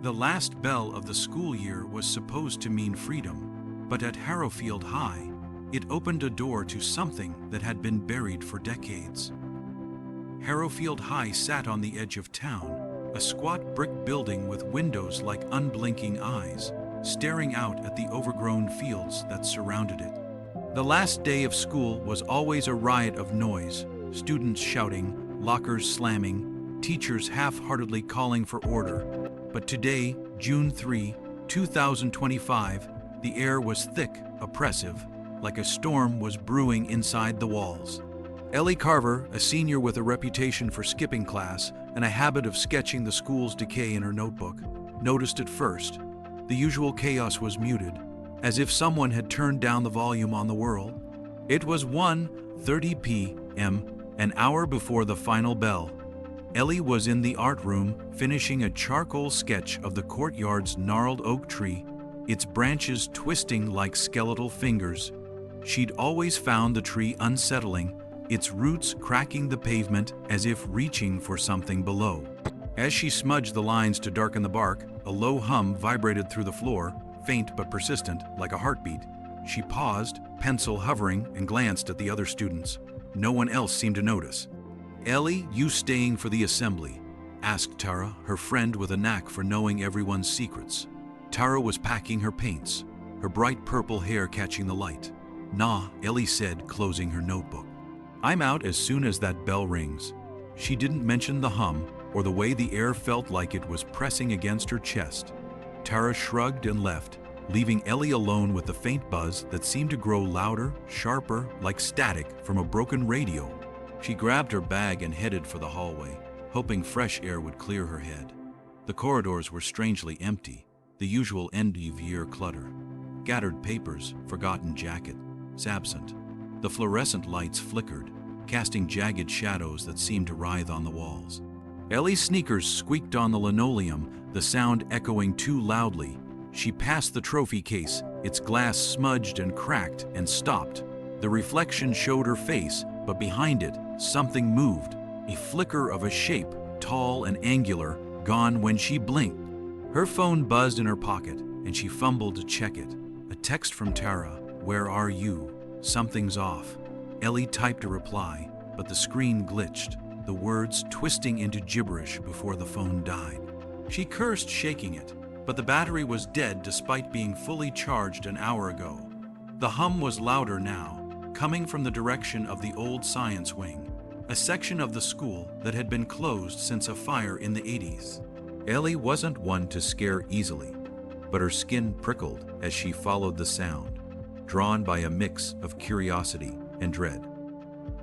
The last bell of the school year was supposed to mean freedom, but at Harrowfield High, it opened a door to something that had been buried for decades. Harrowfield High sat on the edge of town, a squat brick building with windows like unblinking eyes, staring out at the overgrown fields that surrounded it. The last day of school was always a riot of noise, students shouting, lockers slamming, teachers half-heartedly calling for order. But today, June 3, 2025, the air was thick, oppressive, like a storm was brewing inside the walls. Ellie Carver, a senior with a reputation for skipping class and a habit of sketching the school's decay in her notebook, noticed it first. The usual chaos was muted, as if someone had turned down the volume on the world. It was 1:30 p.m., an hour before the final bell. Ellie was in the art room finishing a charcoal sketch of the courtyard's gnarled oak tree, its branches twisting like skeletal fingers. She'd always found the tree unsettling, its roots cracking the pavement as if reaching for something below. As she smudged the lines to darken the bark, a low hum vibrated through the floor, faint but persistent, like a heartbeat. She paused, pencil hovering, and glanced at the other students. No one else seemed to notice. "Ellie, you staying for the assembly?" asked Tara, her friend with a knack for knowing everyone's secrets. Tara was packing her paints, her bright purple hair catching the light. "Nah," Ellie said, closing her notebook. "I'm out as soon as that bell rings." She didn't mention the hum or the way the air felt like it was pressing against her chest. Tara shrugged and left, leaving Ellie alone with the faint buzz that seemed to grow louder, sharper, like static from a broken radio. She grabbed her bag and headed for the hallway, hoping fresh air would clear her head. The corridors were strangely empty, the usual end-of-year clutter. Scattered papers, forgotten jackets absent. The fluorescent lights flickered, casting jagged shadows that seemed to writhe on the walls. Ellie's sneakers squeaked on the linoleum, the sound echoing too loudly. She passed the trophy case, its glass smudged and cracked, and stopped. The reflection showed her face, but behind it, something moved, a flicker of a shape, tall and angular, gone when she blinked. Her phone buzzed in her pocket, and she fumbled to check it. A text from Tara, "Where are you? Something's off." Ellie typed a reply, but the screen glitched, the words twisting into gibberish before the phone died. She cursed, shaking it, but the battery was dead despite being fully charged an hour ago. The hum was louder now, coming from the direction of the old science wing, a section of the school that had been closed since a fire in the 80s. Ellie wasn't one to scare easily, but her skin prickled as she followed the sound, drawn by a mix of curiosity and dread.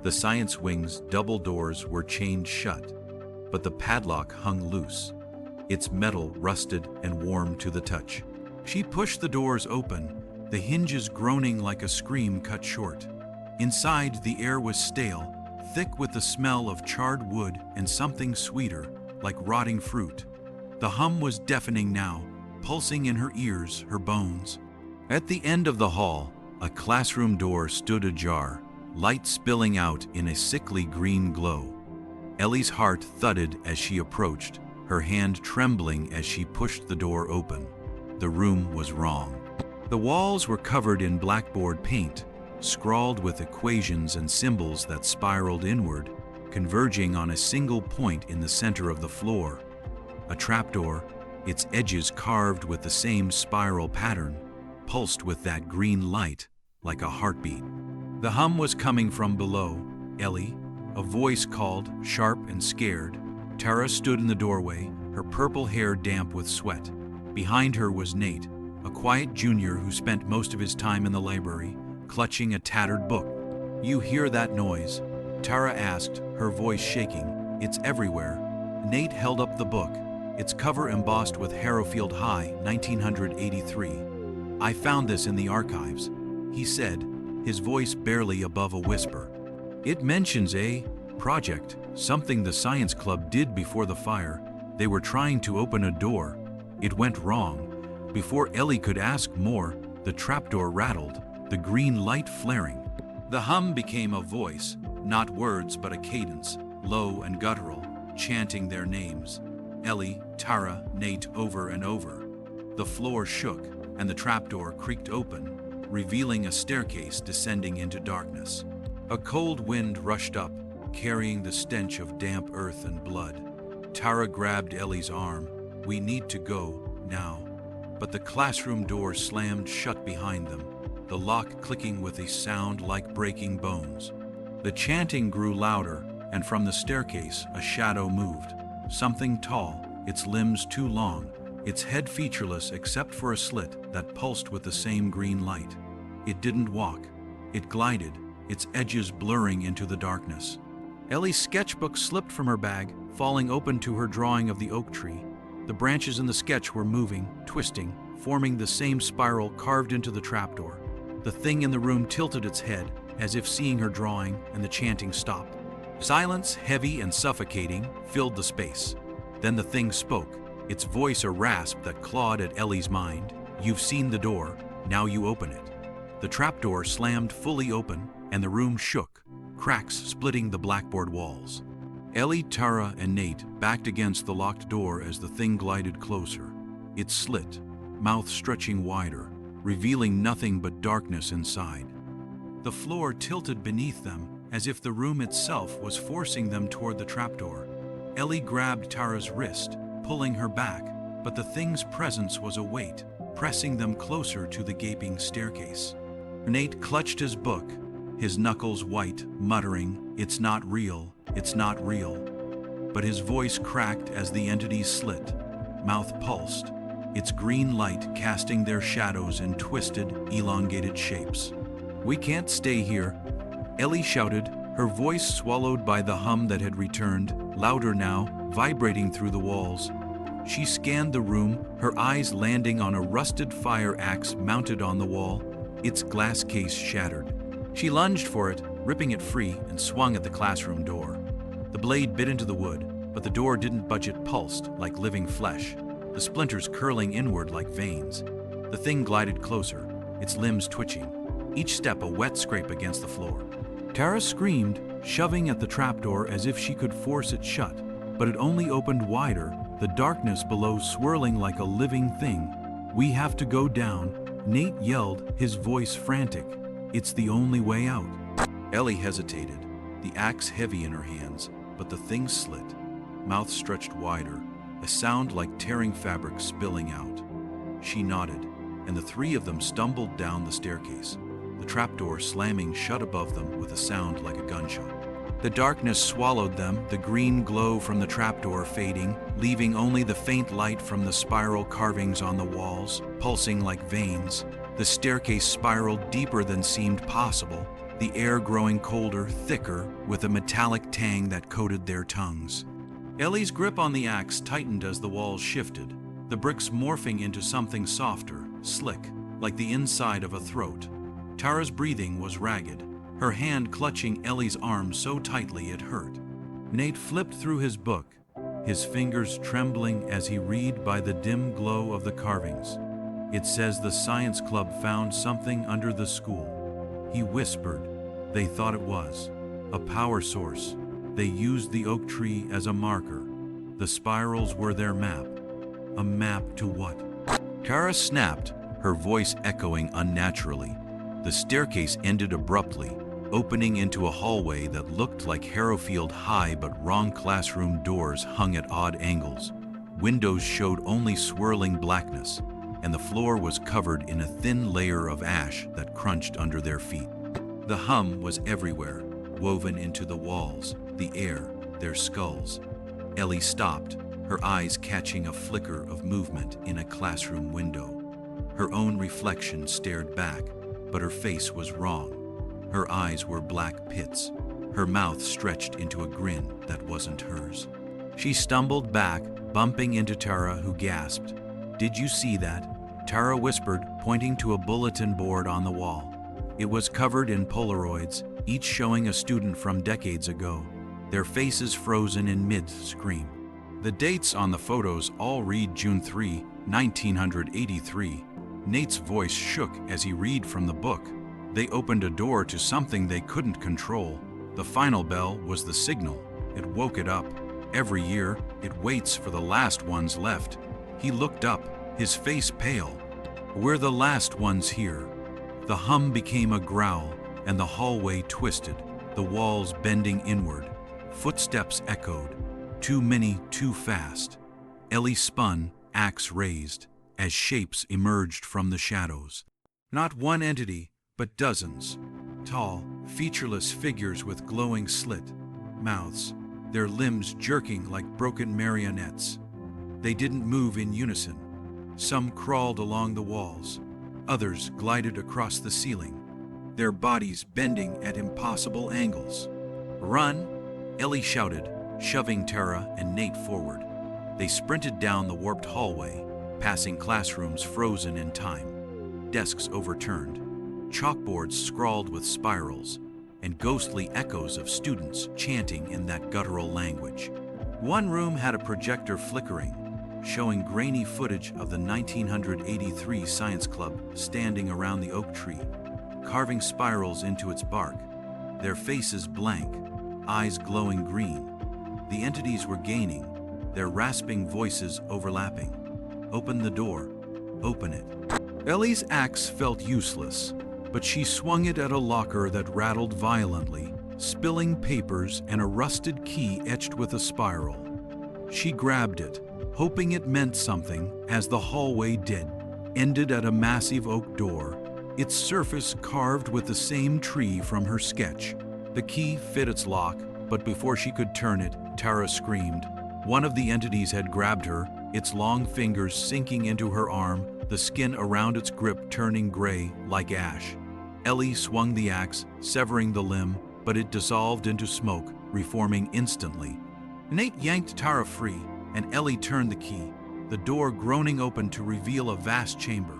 The science wing's double doors were chained shut, but the padlock hung loose, its metal rusted and warm to the touch. She pushed the doors open, the hinges groaning like a scream cut short. Inside, the air was stale, thick with the smell of charred wood and something sweeter, like rotting fruit. The hum was deafening now, pulsing in her ears, her bones. At the end of the hall, a classroom door stood ajar, light spilling out in a sickly green glow. Ellie's heart thudded as she approached, her hand trembling as she pushed the door open. The room was wrong. The walls were covered in blackboard paint, scrawled with equations and symbols that spiraled inward, converging on a single point in the center of the floor. A trapdoor, its edges carved with the same spiral pattern, pulsed with that green light like a heartbeat. The hum was coming from below. "Ellie," a voice called, sharp and scared. Tara stood in the doorway, her purple hair damp with sweat. Behind her was Nate, a quiet junior who spent most of his time in the library, clutching a tattered book. "You hear that noise?" Tara asked, her voice shaking. "It's everywhere." Nate held up the book, its cover embossed with Harrowfield High, 1983. "I found this in the archives," he said, his voice barely above a whisper. "It mentions a project, something the science club did before the fire. They were trying to open a door. It went wrong." Before Ellie could ask more, the trapdoor rattled, the green light flaring. The hum became a voice, not words but a cadence, low and guttural, chanting their names. Ellie, Tara, Nate over and over. The floor shook, and the trapdoor creaked open, revealing a staircase descending into darkness. A cold wind rushed up, carrying the stench of damp earth and blood. Tara grabbed Ellie's arm. "We need to go, now." But the classroom door slammed shut behind them, the lock clicking with a sound like breaking bones. The chanting grew louder, and from the staircase a shadow moved. Something tall, its limbs too long, its head featureless except for a slit that pulsed with the same green light. It didn't walk. It glided, its edges blurring into the darkness. Ellie's sketchbook slipped from her bag, falling open to her drawing of the oak tree. The branches in the sketch were moving, twisting, forming the same spiral carved into the trapdoor. The thing in the room tilted its head, as if seeing her drawing, and the chanting stopped. Silence, heavy and suffocating, filled the space. Then the thing spoke, its voice a rasp that clawed at Ellie's mind. "You've seen the door, now you open it." The trapdoor slammed fully open, and the room shook, cracks splitting the blackboard walls. Ellie, Tara, and Nate backed against the locked door as the thing glided closer. It slit, mouth stretching wider, revealing nothing but darkness inside. The floor tilted beneath them, as if the room itself was forcing them toward the trapdoor. Ellie grabbed Tara's wrist, pulling her back, but the thing's presence was a weight, pressing them closer to the gaping staircase. Nate clutched his book, his knuckles white, muttering, "It's not real, it's not real." But his voice cracked as the entity slit, mouth pulsed, its green light casting their shadows in twisted, elongated shapes. "We can't stay here," Ellie shouted, her voice swallowed by the hum that had returned, louder now, vibrating through the walls. She scanned the room, her eyes landing on a rusted fire axe mounted on the wall, its glass case shattered. She lunged for it, ripping it free, and swung at the classroom door. The blade bit into the wood, but the door didn't budge. It pulsed like living flesh, the splinters curling inward like veins. The thing glided closer, its limbs twitching, each step a wet scrape against the floor. Tara screamed, shoving at the trapdoor as if she could force it shut, but it only opened wider, the darkness below swirling like a living thing. "We have to go down," Nate yelled, his voice frantic. "It's the only way out." Ellie hesitated, the axe heavy in her hands, but the thing slit, mouth stretched wider, a sound like tearing fabric spilling out. She nodded, and the three of them stumbled down the staircase, the trapdoor slamming shut above them with a sound like a gunshot. The darkness swallowed them, the green glow from the trapdoor fading, leaving only the faint light from the spiral carvings on the walls, pulsing like veins. The staircase spiraled deeper than seemed possible, the air growing colder, thicker, with a metallic tang that coated their tongues. Ellie's grip on the axe tightened as the walls shifted, the bricks morphing into something softer, slick, like the inside of a throat. Tara's breathing was ragged, her hand clutching Ellie's arm so tightly it hurt. Nate flipped through his book, his fingers trembling as he read by the dim glow of the carvings. "It says the science club found something under the school." He whispered. "They thought it was a power source. They used the oak tree as a marker. The spirals were their map." "A map to what?" Tara snapped, her voice echoing unnaturally. The staircase ended abruptly, opening into a hallway that looked like Harrowfield High, but wrong. Classroom doors hung at odd angles. Windows showed only swirling blackness, and the floor was covered in a thin layer of ash that crunched under their feet. The hum was everywhere, woven into the walls, the air, their skulls. Ellie stopped, her eyes catching a flicker of movement in a classroom window. Her own reflection stared back, but her face was wrong. Her eyes were black pits, her mouth stretched into a grin that wasn't hers. She stumbled back, bumping into Tara, who gasped. "Did you see that?" Tara whispered, pointing to a bulletin board on the wall. It was covered in Polaroids, each showing a student from decades ago, their faces frozen in mid-scream. The dates on the photos all read June 3, 1983. Nate's voice shook as he read from the book. They opened a door to something they couldn't control. The final bell was the signal. It woke it up. Every year, it waits for the last ones left. He looked up, his face pale. We're the last ones here. The hum became a growl, and the hallway twisted, the walls bending inward. Footsteps echoed. Too many, too fast. Ellie spun, axe raised, as shapes emerged from the shadows. Not one entity, but dozens. Tall, featureless figures with glowing slit mouths, their limbs jerking like broken marionettes. They didn't move in unison. Some crawled along the walls. Others glided across the ceiling, their bodies bending at impossible angles. "Run!" Ellie shouted, shoving Tara and Nate forward. They sprinted down the warped hallway, passing classrooms frozen in time, desks overturned, chalkboards scrawled with spirals, and ghostly echoes of students chanting in that guttural language. One room had a projector flickering, showing grainy footage of the 1983 Science Club standing around the oak tree, carving spirals into its bark, their faces blank, eyes glowing green. The entities were gaining, their rasping voices overlapping. "Open the door. Open it." Ellie's axe felt useless, but she swung it at a locker that rattled violently, spilling papers and a rusted key etched with a spiral. She grabbed it, hoping it meant something, as the hallway did, ended at a massive oak door, its surface carved with the same tree from her sketch. The key fit its lock, but before she could turn it, Tara screamed. One of the entities had grabbed her, its long fingers sinking into her arm, the skin around its grip turning gray like ash. Ellie swung the axe, severing the limb, but it dissolved into smoke, reforming instantly. Nate yanked Tara free, and Ellie turned the key, the door groaning open to reveal a vast chamber.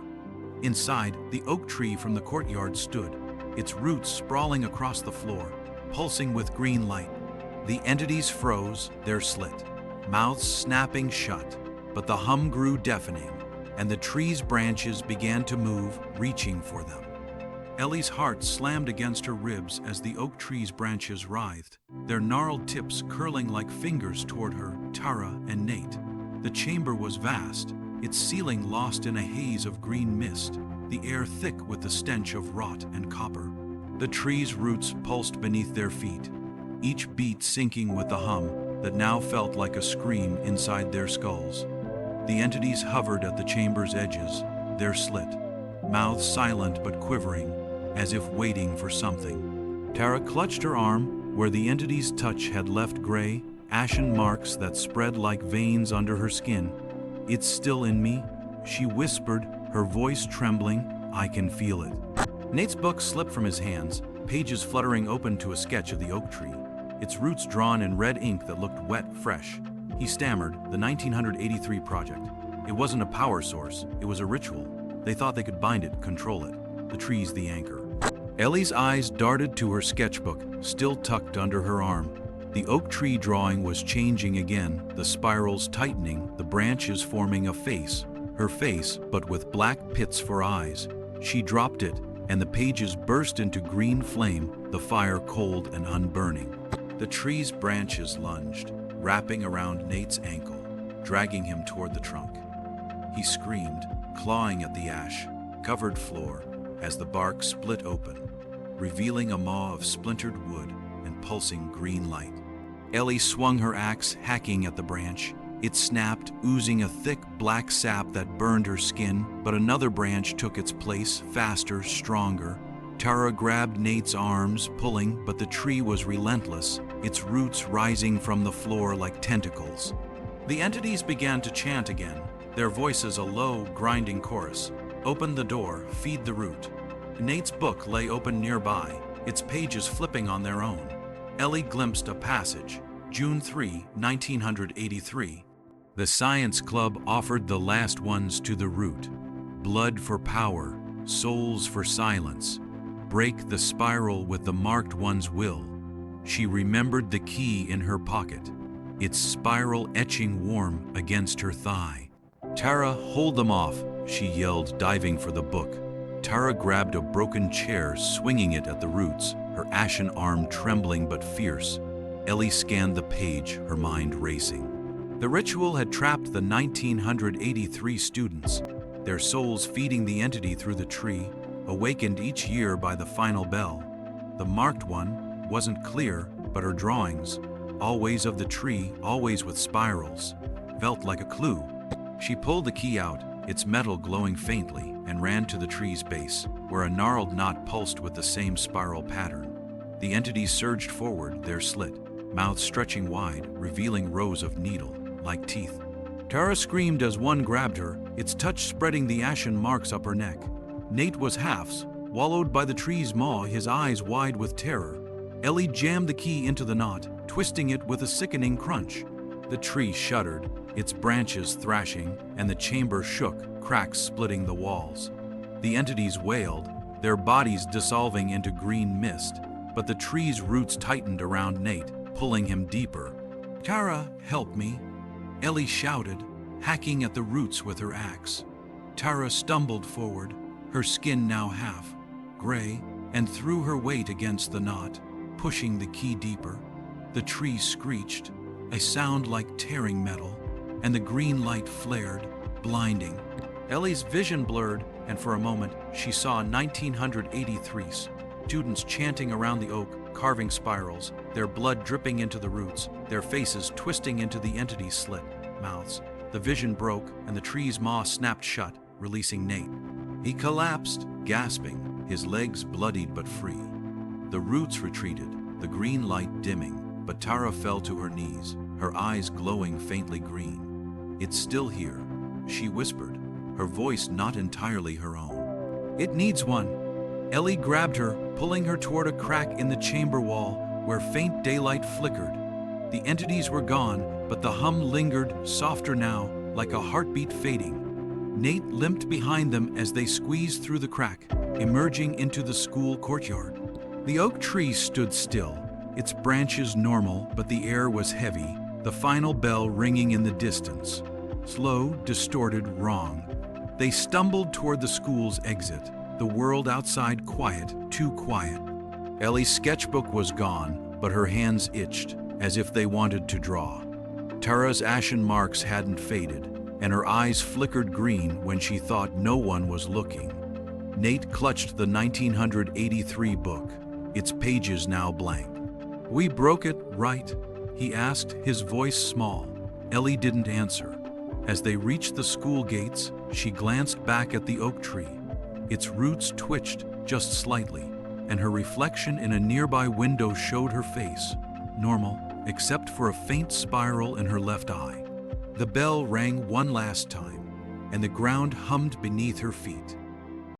Inside, the oak tree from the courtyard stood, its roots sprawling across the floor, pulsing with green light. The entities froze, their slit, mouths snapping shut, but the hum grew deafening, and the tree's branches began to move, reaching for them. Ellie's heart slammed against her ribs as the oak tree's branches writhed, their gnarled tips curling like fingers toward her, Tara, and Nate. The chamber was vast, its ceiling lost in a haze of green mist, the air thick with the stench of rot and copper. The tree's roots pulsed beneath their feet, each beat sinking with the hum that now felt like a scream inside their skulls. The entities hovered at the chamber's edges, their slit, mouths silent but quivering, as if waiting for something. Tara clutched her arm, where the entity's touch had left gray, ashen marks that spread like veins under her skin. "It's still in me," she whispered, her voice trembling. "I can feel it." Nate's book slipped from his hands, pages fluttering open to a sketch of the oak tree, its roots drawn in red ink that looked wet, fresh. He stammered, "The 1983 project. It wasn't a power source, it was a ritual. They thought they could bind it, control it. The tree's the anchor." Ellie's eyes darted to her sketchbook, still tucked under her arm. The oak tree drawing was changing again, the spirals tightening, the branches forming a face. Her face, but with black pits for eyes. She dropped it, and the pages burst into green flame, the fire cold and unburning. The tree's branches lunged, wrapping around Nate's ankle, dragging him toward the trunk. He screamed, clawing at the ash-covered floor as the bark split open, revealing a maw of splintered wood and pulsing green light. Ellie swung her axe, hacking at the branch. It snapped, oozing a thick black sap that burned her skin, but another branch took its place, faster, stronger. Tara grabbed Nate's arms, pulling, but the tree was relentless, its roots rising from the floor like tentacles. The entities began to chant again, their voices a low, grinding chorus. "Open the door, feed the root." Nate's book lay open nearby, its pages flipping on their own. Ellie glimpsed a passage, June 3, 1983. The Science Club offered the last ones to the root. Blood for power, souls for silence. Break the spiral with the marked one's will. She remembered the key in her pocket, its spiral etching warm against her thigh. "Tara, hold them off," she yelled, diving for the book. Tara grabbed a broken chair, swinging it at the roots, her ashen arm trembling but fierce. Ellie scanned the page, her mind racing. The ritual had trapped the 1983 students, their souls feeding the entity through the tree, awakened each year by the final bell. The marked one wasn't clear, but her drawings, always of the tree, always with spirals, felt like a clue. She pulled the key out, its metal glowing faintly, and ran to the tree's base, where a gnarled knot pulsed with the same spiral pattern. The entities surged forward, their slit, mouths stretching wide, revealing rows of needle-like teeth. Tara screamed as one grabbed her, its touch spreading the ashen marks up her neck. Nate was halves, wallowed by the tree's maw, his eyes wide with terror. Ellie jammed the key into the knot, twisting it with a sickening crunch. The tree shuddered, its branches thrashing, and the chamber shook, cracks splitting the walls. The entities wailed, their bodies dissolving into green mist, but the tree's roots tightened around Nate, pulling him deeper. "Tara, help me," Ellie shouted, hacking at the roots with her axe. Tara stumbled forward, her skin now half gray, and threw her weight against the knot, pushing the key deeper. The tree screeched, a sound like tearing metal, and the green light flared, blinding. Ellie's vision blurred, and for a moment she saw 1983 students chanting around the oak, carving spirals, their blood dripping into the roots, their faces twisting into the entity's slit mouths. The vision broke, and the tree's maw snapped shut, releasing Nate. He collapsed, gasping, his legs bloodied but free. The roots retreated, the green light dimming, but Tara fell to her knees, her eyes glowing faintly green. "It's still here," she whispered, her voice not entirely her own. "It needs one." Ellie grabbed her, pulling her toward a crack in the chamber wall where faint daylight flickered. The entities were gone, but the hum lingered, softer now, like a heartbeat fading. Nate limped behind them as they squeezed through the crack, emerging into the school courtyard. The oak tree stood still, its branches normal, but the air was heavy, the final bell ringing in the distance. Slow, distorted, wrong. They stumbled toward the school's exit, the world outside quiet, too quiet. Ellie's sketchbook was gone, but her hands itched, as if they wanted to draw. Tara's ashen marks hadn't faded, and her eyes flickered green when she thought no one was looking. Nate clutched the 1983 book, its pages now blank. "We broke it, right?" he asked, his voice small. Ellie didn't answer. As they reached the school gates, she glanced back at the oak tree. Its roots twitched just slightly, and her reflection in a nearby window showed her face, normal, except for a faint spiral in her left eye. The bell rang one last time, and the ground hummed beneath her feet.